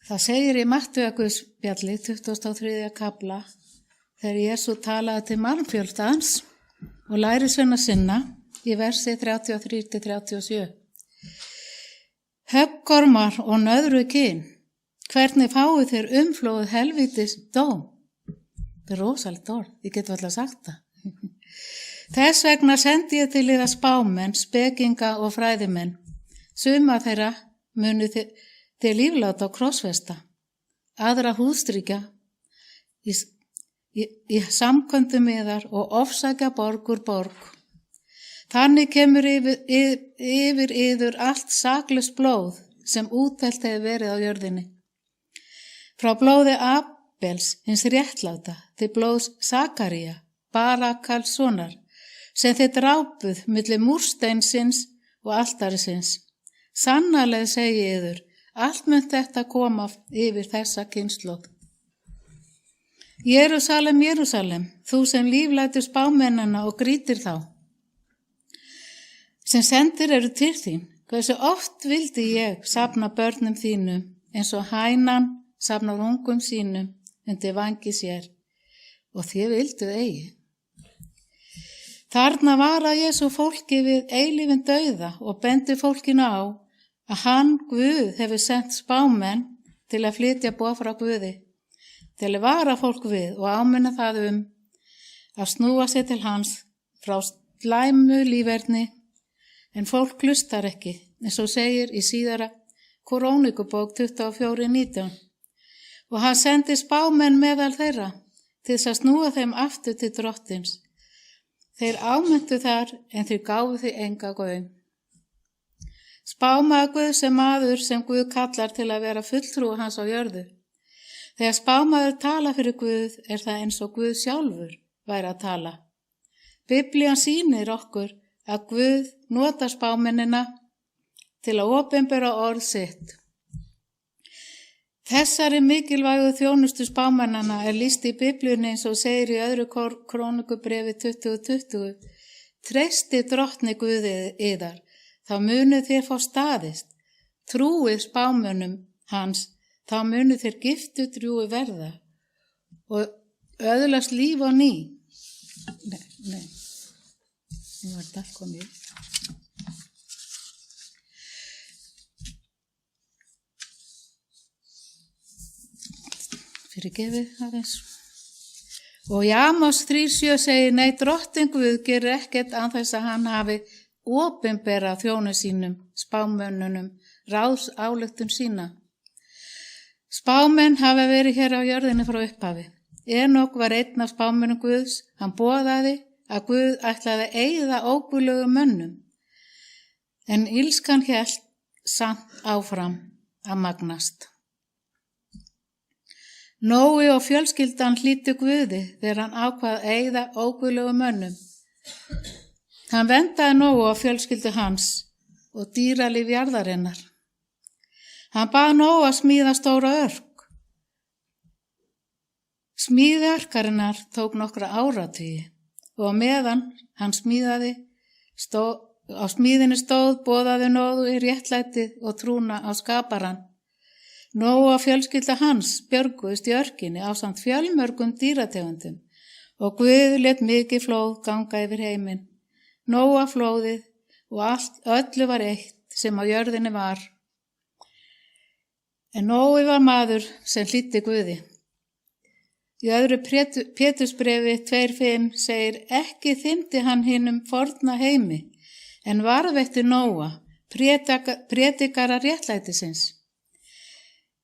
Það segir í Mattheusarspjalli 23. kafla þegar Jesú talaði til mannfjöldans og lærisveina sinna í versi 33-37. Höggormar og nöðru kyn, hvernig fáið þér umflóðið helvítis dóm? Það er rosalegt orð, ég get vel að sagt það. Þess vegna sendi ég til yðar spámenn, spekinga og fræðimenn. Suma þeirra munu til lífláta og krossfesta, aðra húðstrykja í samkvæmdum yðar og ofsækja borg úr borg. Þannig kemur yfir yður allt saklaust blóð sem útelt hefur verið á jörðinni. Frá blóði Abels hins réttláta til blóðs Sakaría, Barakals sonar, sem þið drápuð milli múrsteinsins og altarisins. Sannarlega segi yður, allt mun þetta koma yfir þessa kynslóð. Jerúsalem, Jerúsalem, þú sem líflætur spámennana og grýtir þá, sem sendir eru til þín, hversu oft vildi ég safna börnum þínum eins og hænan safnar ungum sínum undir vangi sér, og þið vilduð eigi. Þarna vara Jesú fólki við eilífinn dauða og bendi fólkinu á að hann, Guð, hefur sendt spámenn til að flytja boð frá Guði, til að vara fólk við og áminna það að snúa sig til hans frá slæmu líferni, en fólk hlustar ekki, eins og segir í síðara Krónikubók 24:19. Og hann sendi spámenn meðal þeirra til þess að snúa þeim aftur til drottins. Þeir ámyndu þar en þeir gáfu því enga gaum. Spámaður Guð sem maður sem Guð kallar til að vera fulltrúi hans á jörðu. Þegar spámaður tala fyrir Guð er það eins og Guð sjálfur væri að tala. Biblían sýnir okkur að Guð notar spámennina til að opinbera orð sitt. Þessari mikilvægu þjónustu spámennana er lýst í Biblíunni eins og segir í öðru Krónikubrefi 20:20. Treysti drottni Guði yðar, þá munu þér fá staðist. Trúið spámönnum hans, þá munu þér giftu drjúi verða og öðlast líf á ný. Nei, nú var þetta allt komið. Fyrirgefið aðeins. Og í Amos 3:7 segir, nei, drottin Guð gerir ekkert án þess að hann hafi opinbera þjónu sínum, spámönnunum, ráðs ályktun sína. Spámenn hafa verið hér á jörðinni frá upphafi. Enok var einn af spámönnum Guðs, hann boðaði að Guð ætlaði að eyða óguðlegum mönnum, en illskan hélt samt áfram að magnast. Nói og fjölskyldan hlýddu Guði þegar hann ákvað að eyða óguðlegum mönnum. Hann vendaði Nói og fjölskyldu hans og dýralíf jarðarinnar. Hann bað Nói að smíða stóra örk. Smíði örkarinnar tók nokkra áratugi og meðan hann smíðaði, á smíðinni stóð boðaði Nói réttlætið og trúna á skaparann. Nói og fjölskylda hans björguðust í örkinni ásamt fjölmörgum dýrategundum og Guð lét mikið flóð ganga yfir heiminn. Nóa flóðið og öllu var eitt sem á jörðinni var. En Nói var maður sem hlýddi Guði. Í öðru Pétursbrefi 2:5 segir, ekki þynnti hann hinum forna heimi, en varðveitti Nóa, prédikara réttlætisins.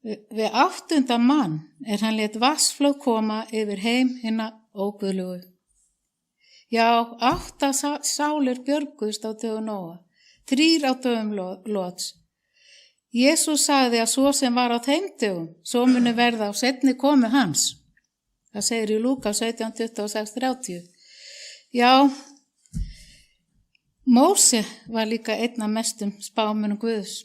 Við 8. mann hann lét vatnsflóð koma yfir heim hinna óguðlugu. Já, 8 sálir björguðust á dögum Nóa, 3 á dögum Lóts. Jesús sagði að svo sem var á þeim dögum, svo muni verða á seinni komu hans. Það segir í Lúkas 17:26-30. Já, Móse var líka einn af mestum spámönnum Guðs.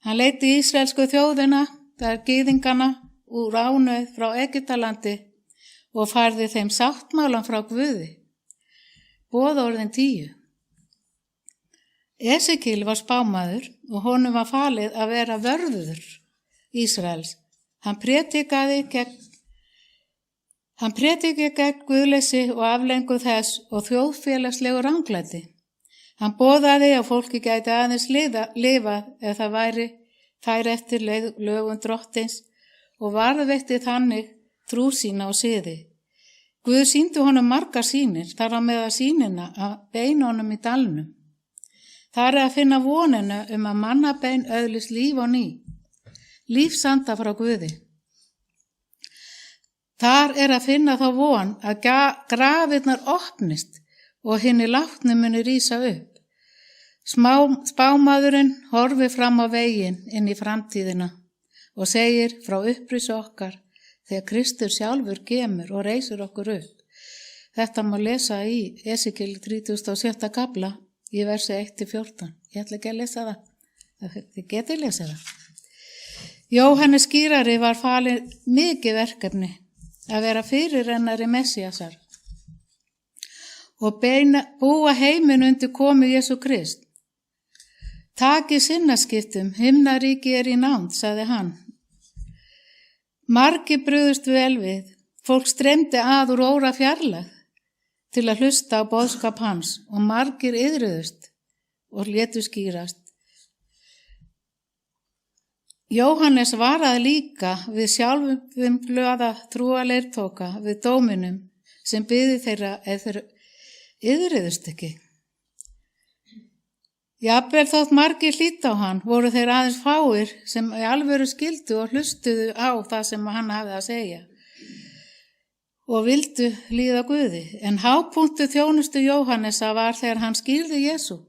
Hann leiddi ísraelsku þjóðina, það er gyðingana, úr ánauð frá Egyptalandi og færði þeim sáttmálan frá Guði. Boðorðin 10. Esekíel var spámaður og honum var falið að vera vörður Ísraels Hann prétikaði gegn guðleysi og aflengu þess og þjóðfélagslegu ranglæti. Hann boðaði að fólki gæti aðeins lifað ef það færi eftir lögum drottins og varðveitti þannig trú sína og siði. Guð sýndi honum margar sýnir, þar á meðal sýnina að beinunum í dalnum. Þar að finna vonina að mannabein öðlist líf og ný, lífsanda frá Guði. Þar að finna þá von að grafirnar opnist og hinni látnu muni rísa upp. Spámaðurinn horfir fram á veginn inn í framtíðina og segir frá upprisi okkar þegar Kristur sjálfur kemur og reisur okkur upp. Þetta má lesa í Esekiel 37. kafla í versi 1-14. Ég ætla ekki að lesa það. Þið getið lesið það. Jóhannes skýrari var falið mikið verkefni að vera fyrirrennari Messíasar og búa heiminn undir komu Jesú Krist. Takið sinnaskiptum, himnaríki í nánd, sagði hann. Margir brugðust vel við, fólk streymdi að úr óra fjarlægð til að hlusta á boðskap hans og margir iðruðust og létu skýrast. Jóhannes varaði líka við sjálfum blöða trúarleirtóka við dóminum sem biði þeirra ef þeir iðruðust ekki. Jafnvel þótt margir hlýddu á hann voru þeir aðeins fáir sem í alvöru skildu og hlustuðu á það sem hann hafði að segja og vildu líða Guði. En hápunktu þjónustu Jóhannesa var þegar hann skýrði Jesú.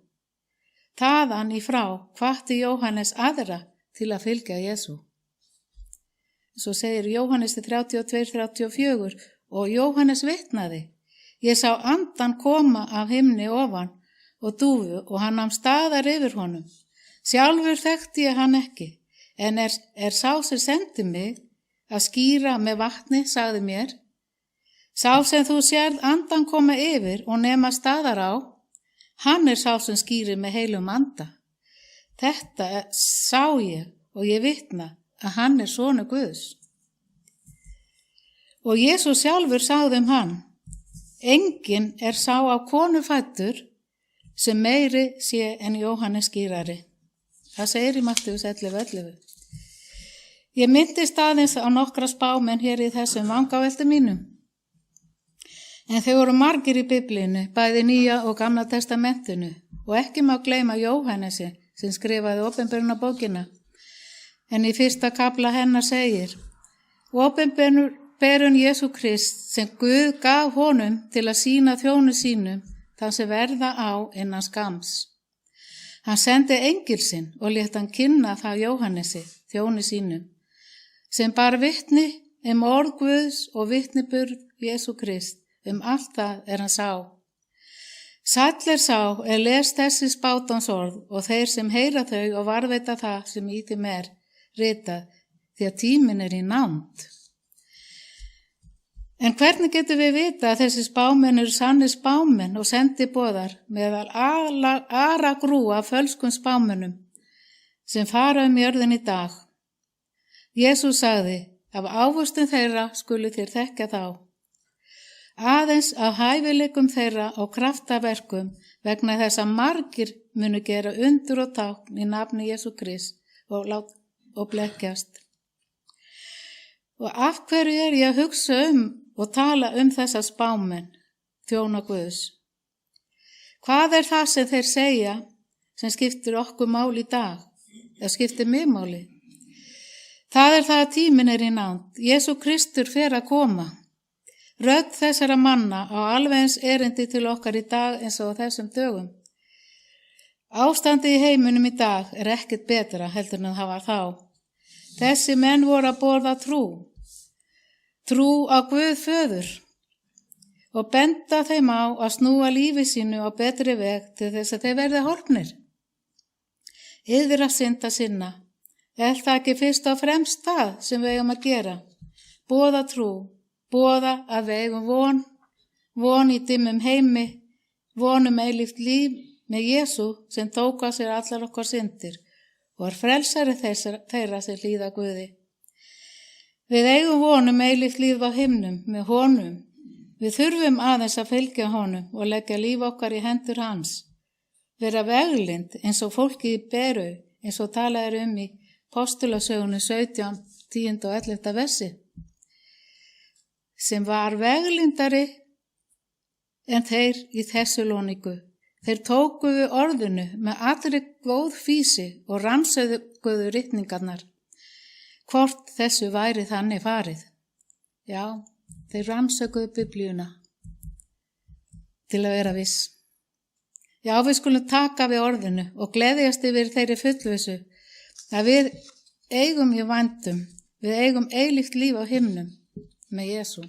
Þaðan í frá hvatti Jóhannes aðra til að fylgja Jesú. Svo segir Jóhannes 32-34 og Jóhannes vitnaði. Ég sá andan koma af himni ofan og dúfu og hann nam staðar yfir honum. Sjálfur þekkti ég hann ekki, en er sá sem sendi mig að skýra með vatni, sagði mér. Sá sem þú sérð andan koma yfir og nema staðar á, hann er sá sem skýrir með heilum anda. Þetta sá ég og ég vitna að hann er sonur Guðs. Og Jesús sjálfur sagði hann, enginn er sá af konu fæddur sem meiri sé en Jóhannes skýrari. Það segir í Mattheus 11:11. Ég myndist aðeins á nokkra spámenn hér í þessum vangaveltu mínum. En þau voru margir í Biblíunni, bæði Nýja og Gamla testamentinu og ekki má gleyma Jóhannesi sem skrifaði opinberunarbókina. En í 1. kafla hennar segir, opinberun Jesú Krist sem Guð gaf honum til að sýna þjónu sínum þann sem verða á innan skams. Hann sendi engil sinn og lét hann kynna það Jóhannesi, þjóni sínum, sem bar vitni orð Guðs og vitniburð Jesú Krist, allt það hann sá. Sæll sá les þessi spátans orð og þeir sem heyra þau og varðveita það sem í þeim ritað, því að tíminn í nánd. En hvernig getum við vita að þessi spámenn eru sannir spámenn og sendiboðar meðal aragrúa fölskum spámennum sem fara jörðin í dag? Jesús sagði, af ávöxtum þeirra skulu þér þekkja þá. Aðeins af hæfileikum þeirra og kraftaverkum vegna þess að margir munu gera undur og tákn í nafni Jesú Krist og blekkjast. Og af hverju ég að hugsa og tala þessa spámenn, þjóna Guðs? Hvað er það sem þeir segja sem skiptir okkur máli í dag? Það skiptir mig máli. Það það að tíminn í nánd. Jesú Kristur fer að koma. Rödd þessara manna á alveg eins erindi til okkar í dag eins og þessum dögum. Ástandi í heiminum í dag ekkert betra heldur en það var þá. Þessi menn voru að borða trú á Guð föður og benda þeim á að snúa lífi sínu á betri veg til þess að þeir verði horfnir. Iðra synda sinna, það ekki fyrst og fremst það sem við eigum að gera? Boða trú, boða að við eigum von í dimmum heimi, von eilíft líf með Jesú sem tók á sér allar okkar syndir og frelsari þeirra sem hlýða Guði. Við eigum vonum eilíft líf á himnum með honum. Við þurfum aðeins að fylgja honum og leggja líf okkar í hendur hans. Vera veglind eins og fólki í Beru, eins og talað er í Postulasögunni 17, 10 og 11 versi. Sem var veglindari en þeir í Þessalóníku. Þeir tóku við orðinu með allri góð fýsi og rannsökuðu ritningarnar. Hvort þessu væri þannig farið? Já, þeir rannsökuðu Biblíuna til að vera viss. Já, við skulum taka við orðinu og gleðjast yfir þeirri fullvissu að við eigum í vændum, við eigum eilíft líf á himnum með Jesú.